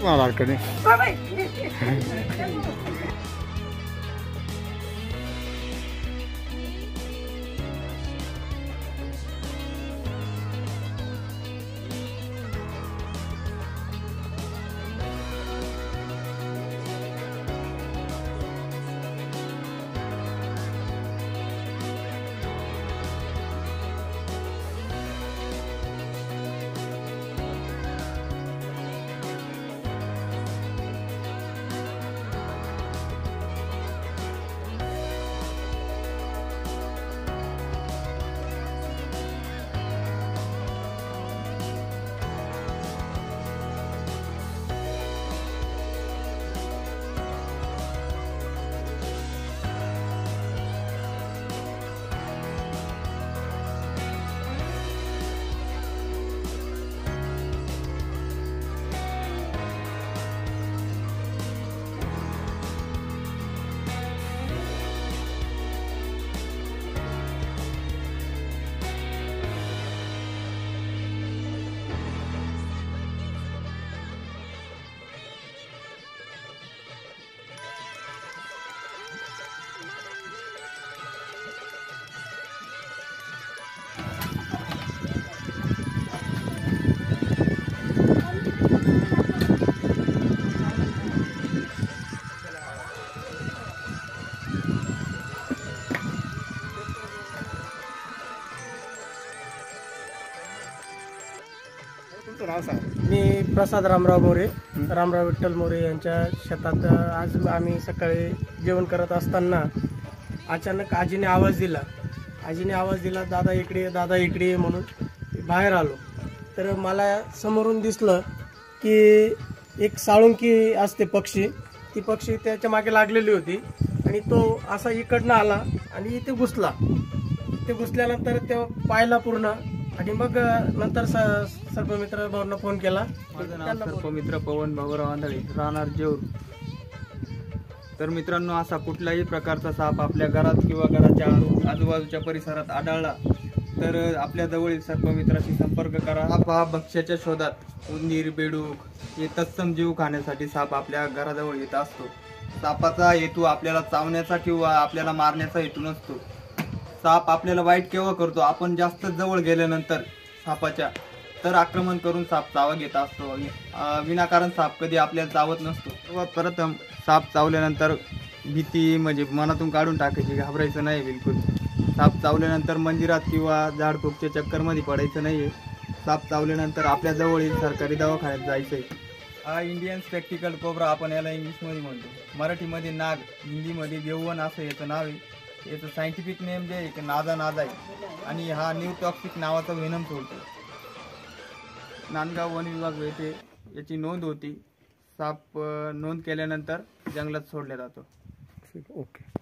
मालाकडे मी प्रसाद रामराव मोरे, रामराव विठ्ठल मोरे यांच्या शेतात आज आम्ही सकाळी जेवण करत असताना अचानक आजीने आवाज दिला, दादा इकडे म्हणून बाहेर आलो. तर मला समोरून दिसलं की एक साळुंकी असते पक्षी, ती पक्षी त्याच्या मागे लागलेली होती आणि तो असा इकडनं आला आणि इथे घुसल्यानंतर ते पाहिला पूर्ण. आणि मग नंतर सर्पमित्र भाऊंना फोन केला. माझं नाव सर्पमित्र पवन भाऊराव आंधळे, राहणार जेऊर. तर मित्रांनो, असा कुठलाही प्रकारचा साप आपल्या घरात किंवा घराच्या आजूबाजूच्या परिसरात आढळला तर आपल्या जवळील सर्पमित्राशी संपर्क करा. साप हा भक्ष्याच्या शोधात, उंदीर, बेडूक हे तत्सम जीव खाण्यासाठी साप आपल्या घराजवळ येत असतो. सापाचा हेतू आपल्याला चावण्याचा किंवा आपल्याला मारण्याचा हेतू नसतो. साप आपल्याला वाईट केव्हा करतो, आपण जास्त जवळ गेल्यानंतर सापाच्या तर आक्रमण करून साप चावा घेत असतो. विनाकारण साप कधी आपल्याला चावत नसतो. सर्वात प्रथम साप चावल्यानंतर भीती म्हणजे मनातून काढून टाकायची, घाबरायचं नाही बिलकुल. साप चावल्यानंतर मंदिरात किंवा झाडफूकच्या चक्करमध्ये पडायचं नाही आहे. साप चावल्यानंतर आपल्या जवळील सरकारी दवाखान्यात जायचं आहे. हा इंडियन स्पेक्टिकल कोब्रा, आपण याला इंग्लिशमध्ये म्हणतो, मराठीमध्ये नाग, हिंदीमध्ये देववन असं याचं नाव आहे. याचं सायंटिफिक नेम जे आहे नादा आहे आणि हा न्यूटॉक्सिक नावाचा वेनम सोडतो. नांदगाव वन विभाग येथे याची नोंद होती. साप नोंद केल्यानंतर जंगलात सोडला जातो. ओके.